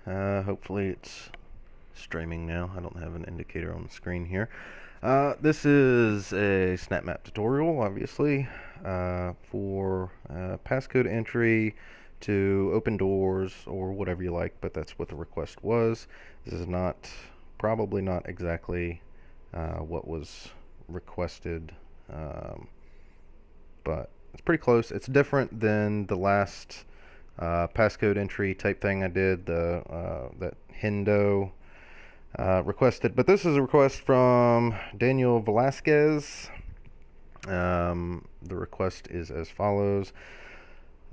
Hopefully it's streaming now. I don't have an indicator on the screen here. This is a SnapMap tutorial, obviously, for passcode entry to open doors or whatever you like, but that's what the request was. This is probably not exactly what was requested, but it's pretty close. It's different than the last passcode entry type thing I did, that Hendo requested. But this is a request from Daniel Velasquez. The request is as follows.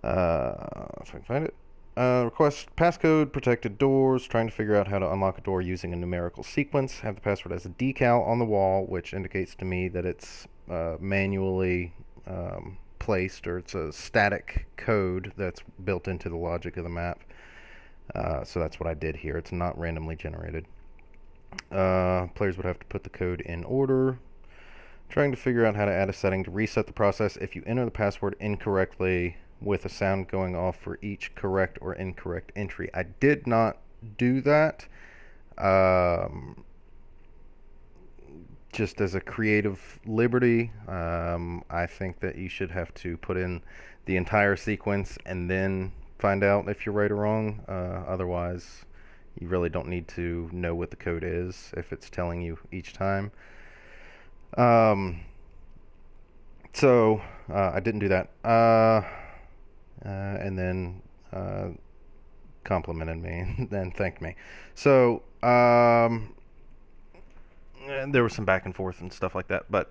If I can find it. Request passcode protected doors, trying to figure out how to unlock a door using a numerical sequence. Have the password as a decal on the wall, which indicates to me that it's manually placed, or it's a static code that's built into the logic of the map. So that's what I did here. It's not randomly generated. Players would have to put the code in order. Trying to figure out how to add a setting to reset the process if you enter the password incorrectly, with a sound going off for each correct or incorrect entry. I did not do that. Just as a creative liberty, I think that you should have to put in the entire sequence and then find out if you're right or wrong. Otherwise, you really don't need to know what the code is if it's telling you each time. So I didn't do that. And then complimented me and thanked me. So and there was some back and forth and stuff like that, but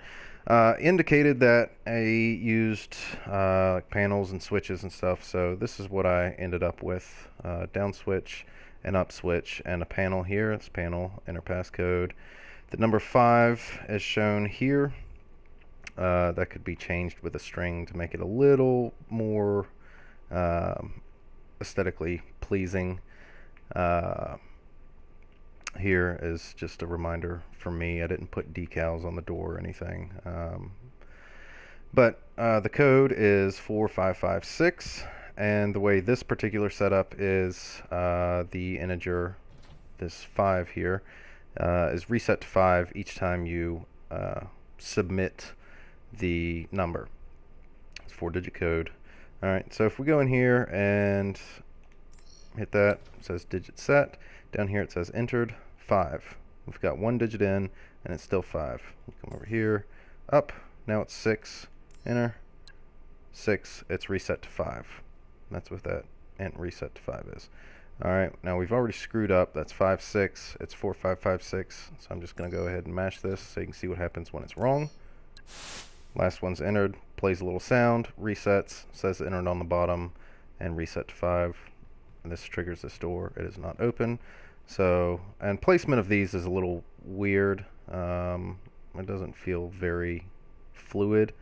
indicated that I used panels and switches and stuff. So this is what I ended up with: down switch, an up switch, and a panel here. It's panel, enter passcode. The number 5 is shown here. That could be changed with a string to make it a little more aesthetically pleasing. Here is just a reminder for me. I didn't put decals on the door or anything. But the code is 4556, and the way this particular setup is, the integer, this 5 here, is reset to 5 each time you submit the number. It's 4-digit code. Alright, so if we go in here and hit that, it says digit set. Down here it says entered 5. We've got 1 digit in and it's still 5. We'll come over here, up, now it's 6, enter, 6, it's reset to 5. That's what that int reset to 5 is. Alright, now we've already screwed up. That's 5, 6, it's 4, 5, 5, 6. So I'm just going to go ahead and mash this so you can see what happens when it's wrong. Last one's entered, plays a little sound, resets, says entered on the bottom, and reset to 5. And this triggers this door. It is not open. So, and placement of these is a little weird. It doesn't feel very fluid.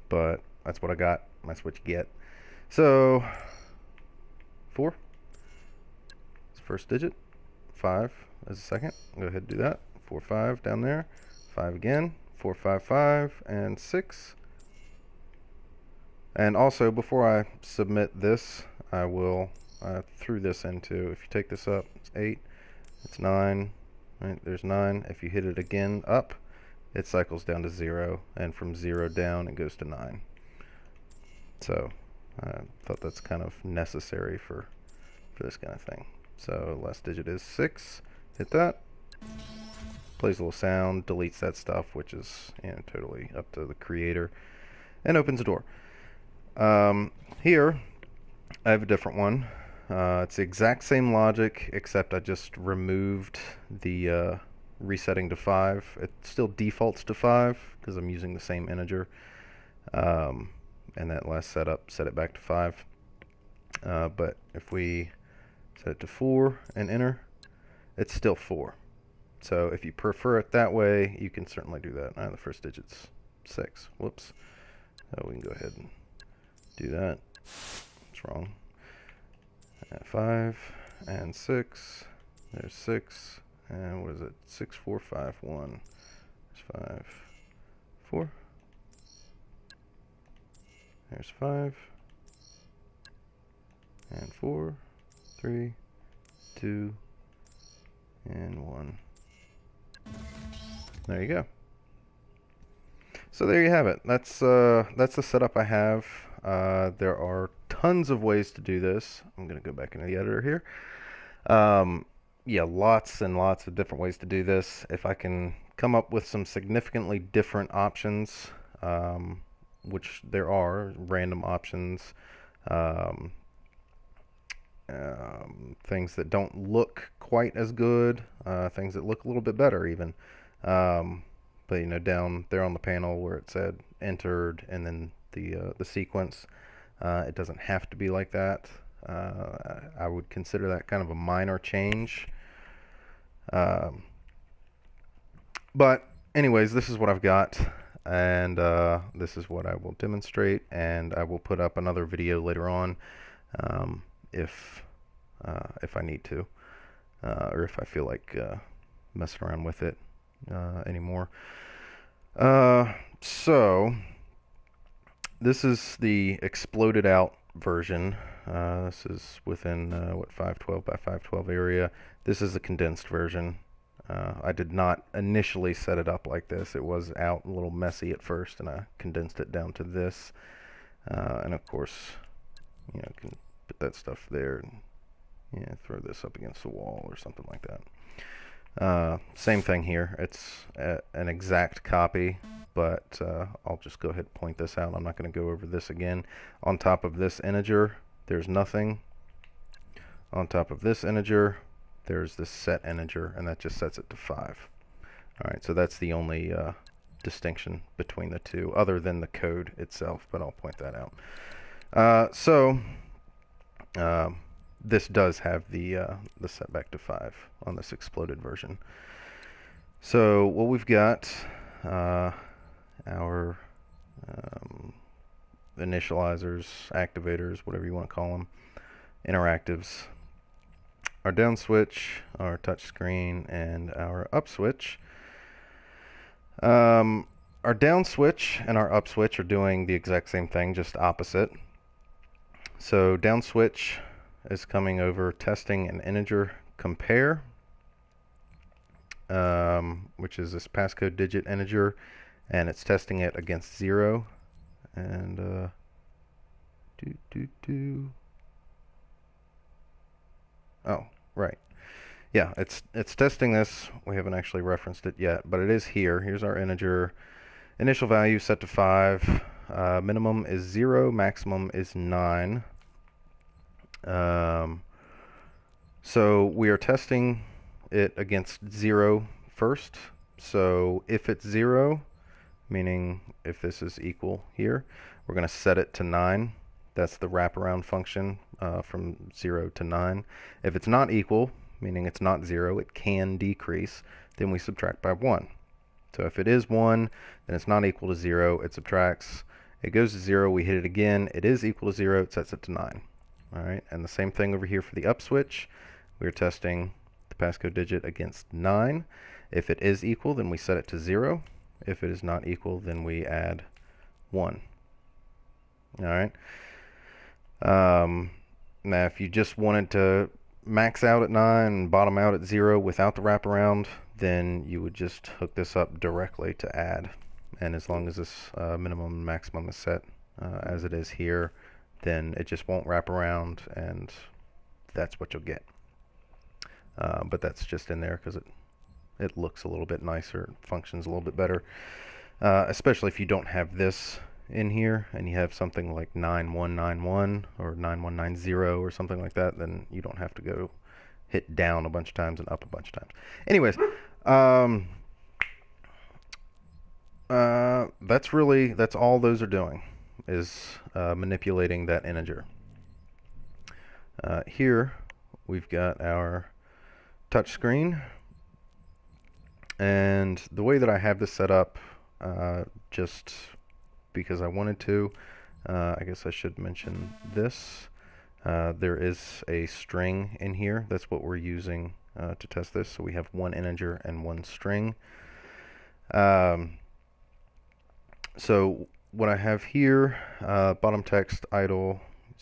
But that's what I got. That's what you get. So, 4 is the first digit. 5 is the second. Go ahead and do that. 4, 5 down there. 5 again. 4, 5, 5, and 6. And also, before I submit this, I will throw this into, if you take this up, it's 8, it's 9, right, there's 9. If you hit it again up, it cycles down to 0, and from 0 down, it goes to 9. So, I thought that's kind of necessary for this kind of thing. So, last digit is 6, hit that, plays a little sound, deletes that stuff, which is, totally up to the creator, and opens the door. Here, I have a different one. It's the exact same logic, except I just removed the resetting to 5. It still defaults to 5 because I'm using the same integer. And that last setup set it back to 5. But if we set it to 4 and enter, it's still 4. So if you prefer it that way, you can certainly do that. The first digit's 6. Whoops. So we can go ahead and do that. It's wrong. 5 and 6. There's 6. And what is it? 6, 4, 5, 1. There's 5, 4. There's 5. And 4. 3, 2, and 1. There you go. So there you have it. That's the setup I have. There are tons of ways to do this. I'm going to go back into the editor here. Yeah, lots and lots of different ways to do this. If I can come up with some significantly different options, which there are, random options, things that don't look quite as good, things that look a little bit better even. But you know, down there on the panel where it said entered and then the sequence, it doesn't have to be like that. I would consider that kind of a minor change. But anyways, this is what I've got, and this is what I will demonstrate, and I will put up another video later on, if I need to, or if I feel like messing around with it anymore. So this is the exploded out version. This is within what, 512 by 512 area. This is the condensed version. I did not initially set it up like this. It was out a little messy at first, and I condensed it down to this. And of course, you know, can put that stuff there and, yeah, throw this up against the wall or something like that. Same thing here. It's an exact copy, but I'll just go ahead and point this out. I'm not going to go over this again. On top of this integer, there's nothing. On top of this integer, there's this set integer, and that just sets it to 5. Alright, so that's the only distinction between the two, other than the code itself, but I'll point that out. This does have the setback to 5 on this exploded version. So what we've got, our initializers, activators, whatever you want to call them, interactives, our down switch, our touch screen, and our up switch. Our down switch and our up switch are doing the exact same thing, just opposite. So down switch is coming over testing an integer compare, which is this passcode digit integer, and it's testing it against 0. And oh, right. Yeah, it's testing this. We haven't actually referenced it yet, but it is here. Here's our integer. Initial value set to 5. Minimum is 0. Maximum is 9. So we are testing it against 0 first. So if it's 0, meaning if this is equal here, we're going to set it to 9. That's the wraparound function from 0 to 9. If it's not equal, meaning it's not 0, it can decrease, then we subtract by 1. So if it is 1, then it's not equal to 0, it subtracts. It goes to 0, we hit it again, it is equal to 0, it sets it to 9. Alright, and the same thing over here for the up switch. We're testing the passcode digit against 9. If it is equal, then we set it to 0. If it is not equal, then we add 1. Alright. Now if you just wanted to max out at 9 and bottom out at 0 without the wraparound, then you would just hook this up directly to add. And as long as this minimum and maximum is set as it is here, then it just won't wrap around, and that's what you'll get. But that's just in there because it looks a little bit nicer, it functions a little bit better, especially if you don't have this in here and you have something like 9191 or 9190 or something like that, then you don't have to go hit down a bunch of times and up a bunch of times. Anyways, that's all those are doing, is manipulating that integer. Here we've got our touch screen, and the way that I have this set up, just because I wanted to, I guess I should mention this. There is a string in here. That's what we're using to test this. So we have one integer and one string. So what I have here, bottom text idle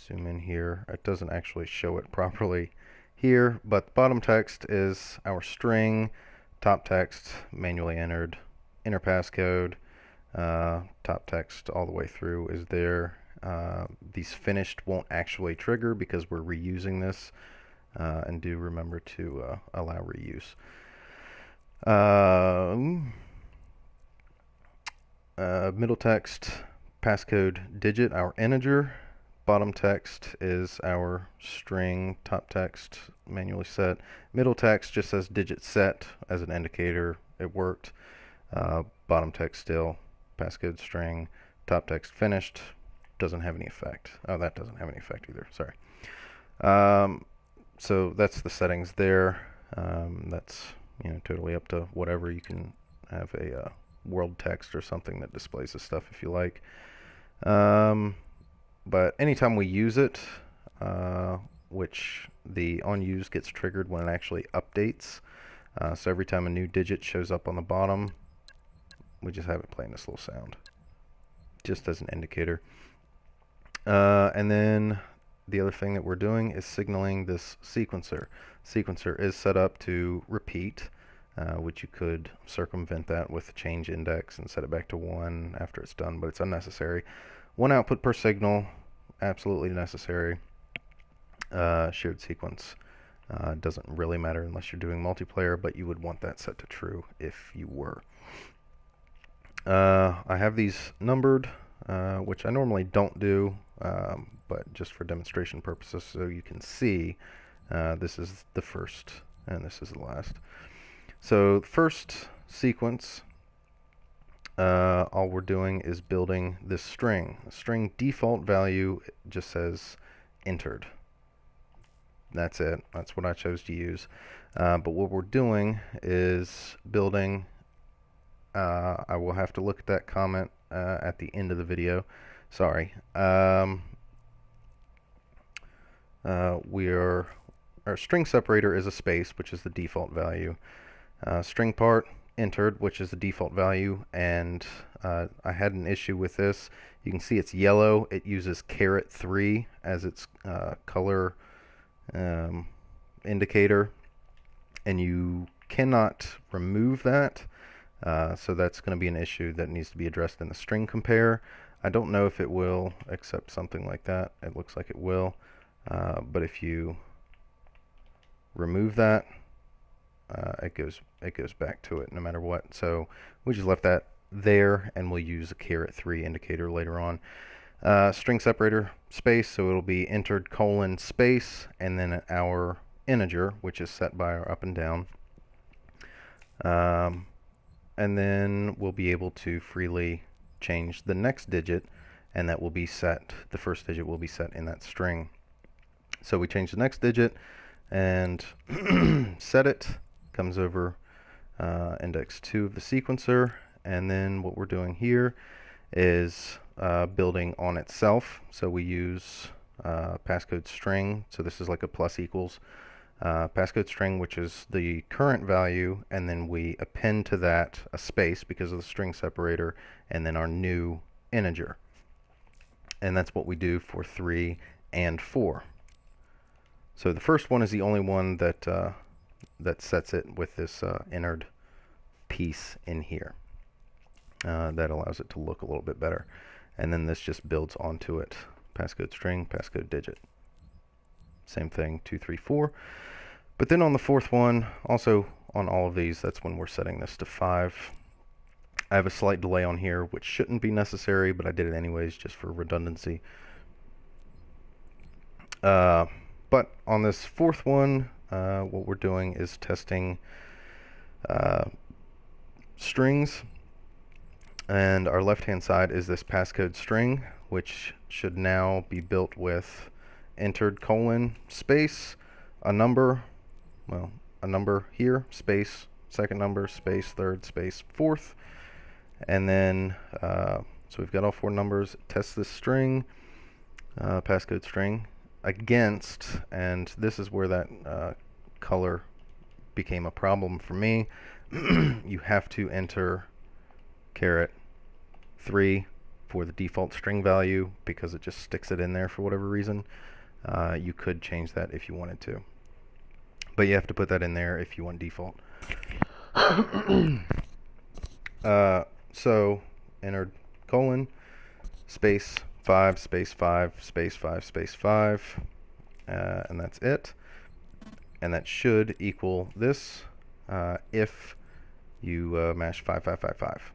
zoom in here. It doesn't actually show it properly here, but bottom text is our string, top text manually entered, inner passcode, top text all the way through is there. These finished won't actually trigger because we're reusing this, and do remember to allow reuse. Middle text, passcode digit, our integer. Bottom text is our string, top text manually set. Middle text just says digit set as an indicator it worked. Bottom text still, passcode string, top text finished, doesn't have any effect. Oh, that doesn't have any effect either, sorry. So that's the settings there. That's totally up to whatever. You can have a world text or something that displays this stuff if you like. But anytime we use it, which the onUse gets triggered when it actually updates. So every time a new digit shows up on the bottom, we just have it playing this little sound, just as an indicator. And then the other thing that we're doing is signaling this sequencer. Sequencer is set up to repeat, which you could circumvent that with change index and set it back to 1 after it's done, but it's unnecessary. One output per signal, absolutely necessary. Shared sequence doesn't really matter unless you're doing multiplayer, but you would want that set to true if you were. I have these numbered, which I normally don't do, but just for demonstration purposes so you can see, this is the first and this is the last. So the first sequence, all we're doing is building this string. The string default value just says entered. That's it. That's what I chose to use. But what we're doing is building, I will have to look at that comment at the end of the video. Sorry. Our string separator is a space, which is the default value. String part entered, which is the default value, and I had an issue with this. You can see it's yellow. It uses ℏ3 as its color indicator, and you cannot remove that, so that's going to be an issue that needs to be addressed in the string compare. I don't know if it will accept something like that. It looks like it will, but if you remove that, it goes back to it no matter what. So we just left that there, and we'll use a ℏ3 indicator later on. String separator space, so it'll be entered colon space, and then our integer, which is set by our up and down. And then we'll be able to freely change the next digit, and that will be set, the first digit will be set in that string. So we change the next digit and set it, comes over index 2 of the sequencer, and then what we're doing here is building on itself. So we use passcode string, so this is like a plus equals passcode string, which is the current value, and then we append to that a space because of the string separator, and then our new integer. And that's what we do for 3 and 4. So the first one is the only one that that sets it with this entered piece in here. That allows it to look a little bit better. And then this just builds onto it. Passcode string, passcode digit. Same thing, 2, 3, 4. But then on the fourth one, also on all of these, that's when we're setting this to 5. I have a slight delay on here, which shouldn't be necessary, but I did it anyways just for redundancy. But on this fourth one, what we're doing is testing strings, and our left-hand side is this passcode string, which should now be built with entered colon space, a number, well, a number here, space, second number, space, third, space, fourth, and then so we've got all 4 numbers. Test this string, passcode string, against, and this is where that color became a problem for me. You have to enter ℏ3 for the default string value because it just sticks it in there for whatever reason. You could change that if you wanted to. But you have to put that in there if you want default. So enter colon, space 5, space 5, space 5, space 5, and that's it. And that should equal this if you mash 5555.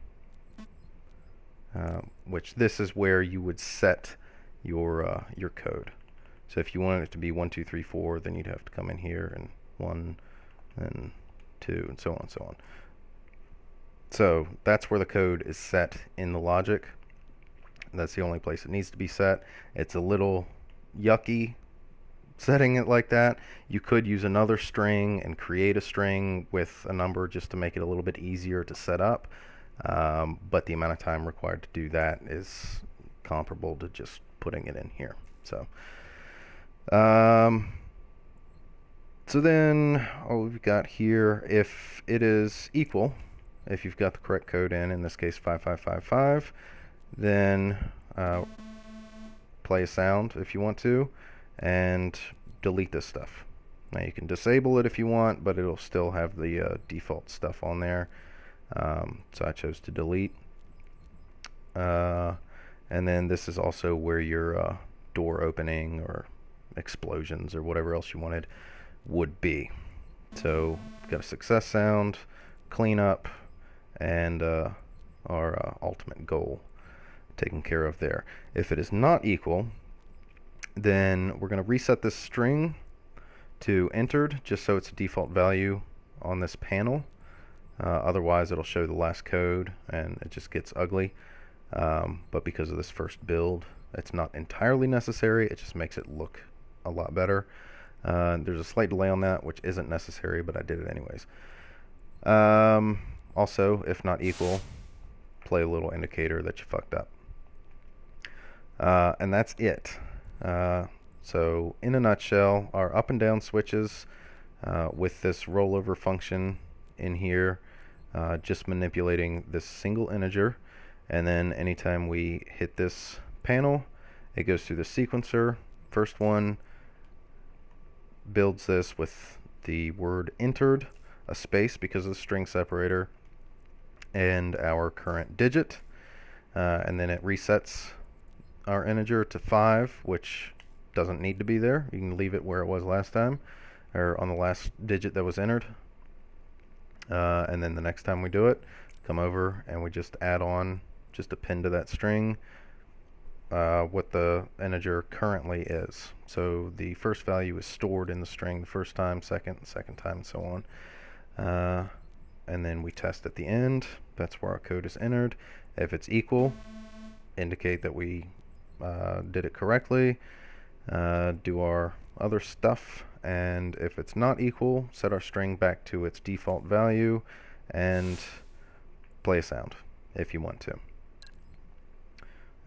Which this is where you would set your code. So if you wanted it to be 1, 2, 3, 4, then you'd have to come in here and 1, and 2, and so on and so on. So that's where the code is set in the logic. That's the only place it needs to be set. It's a little yucky setting it like that. You could use another string and create a string with a number just to make it a little bit easier to set up. But the amount of time required to do that is comparable to just putting it in here. So then all we've got here, if it is equal, if you've got the correct code in this case 5555, then play a sound if you want to, and delete this stuff. Now you can disable it if you want, but it'll still have the default stuff on there. So I chose to delete. And then this is also where your door opening or explosions or whatever else you wanted would be. So we've got a success sound, cleanup, and our ultimate goal taken care of there. If it is not equal, then we're going to reset this string to entered just so it's a default value on this panel. Otherwise it'll show the last code and it just gets ugly. But because of this first build, it's not entirely necessary. It just makes it look a lot better. There's a slight delay on that, which isn't necessary, but I did it anyways. Also, if not equal, play a little indicator that you fucked up. And that's it. So in a nutshell, our up and down switches with this rollover function in here, just manipulating this single integer, and then anytime we hit this panel, it goes through the sequencer. First one builds this with the word entered, a space because of the string separator, and our current digit, and then it resets our integer to 5, which doesn't need to be there. You can leave it where it was last time, or on the last digit that was entered. And then the next time we do it, come over and we just add on, just append to that string what the integer currently is. So the first value is stored in the string the first time, second time, and so on. And then we test at the end. That's where our code is entered. If it's equal, indicate that we did it correctly, do our other stuff, and if it's not equal, set our string back to its default value and play a sound if you want to.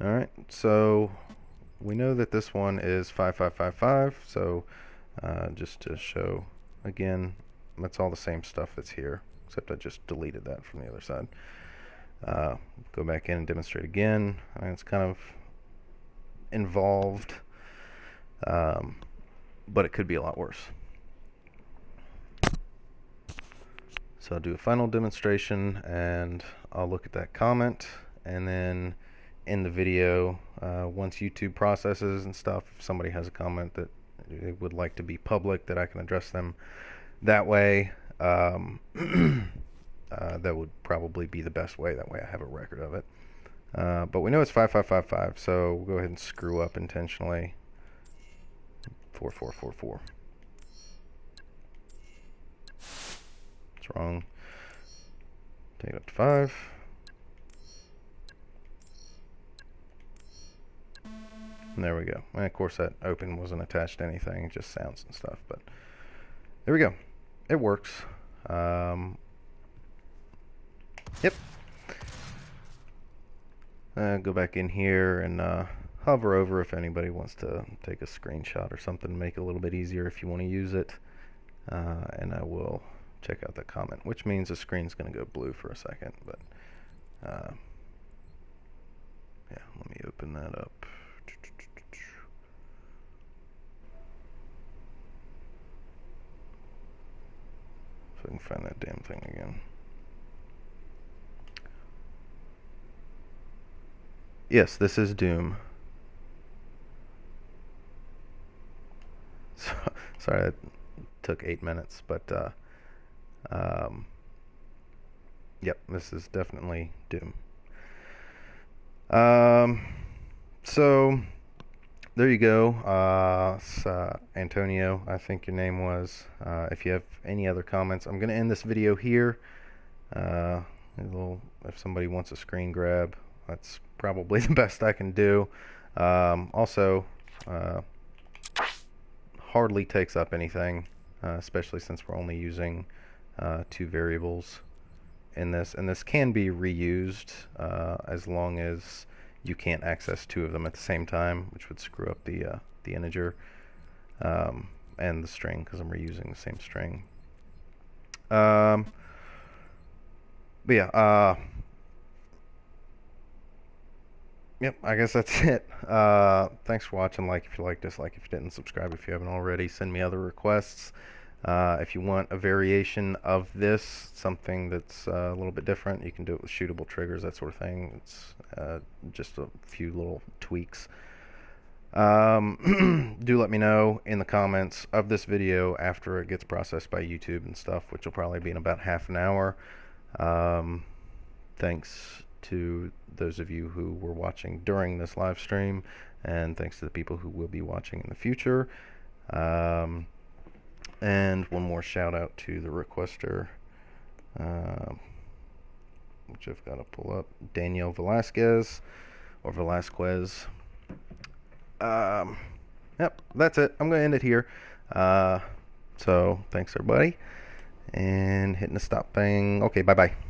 Alright, so we know that this one is 5555, so just to show again, that's all the same stuff that's here, except I just deleted that from the other side. Go back in and demonstrate again. It's kind of involved, but it could be a lot worse. So I'll do a final demonstration and I'll look at that comment, and then in the video, once YouTube processes and stuff, if somebody has a comment that they would like to be public, that I can address them that way, that would probably be the best way. That way I have a record of it. But we know it's 5555, so we'll go ahead and screw up intentionally. 4444. It's wrong. Take it up to 5. And there we go. And of course that open wasn't attached to anything, just sounds and stuff. But there we go. It works. Yep. Go back in here and hover over if anybody wants to take a screenshot or something, make it a little bit easier if you want to use it. And I will check out the comment, which means the screen's going to go blue for a second. But Yeah, let me open that up. So I can find that damn thing again. Yes, this is Doom. So, sorry, that took 8 minutes, but yep, this is definitely Doom. So there you go. Antonio, I think your name was. If you have any other comments, I'm going to end this video here. If somebody wants a screen grab, that's probably the best I can do. Also, hardly takes up anything, especially since we're only using 2 variables in this, and this can be reused as long as you can't access 2 of them at the same time, which would screw up the integer and the string, because I'm reusing the same string. But yeah, yep, I guess that's it. Thanks for watching. Like if you liked, dislike if you didn't, subscribe if you haven't already. Send me other requests. If you want a variation of this, something that's a little bit different, you can do it with shootable triggers, that sort of thing. It's just a few little tweaks. Do let me know in the comments of this video after it gets processed by YouTube and stuff, which will probably be in about half an hour. Thanks to those of you who were watching during this live stream, and thanks to the people who will be watching in the future. And one more shout out to the requester, which I've got to pull up, Danielle Velasquez, or Velasquez. Yep, that's it. I'm going to end it here. So thanks everybody, and hitting the stop thing. Okay, bye-bye.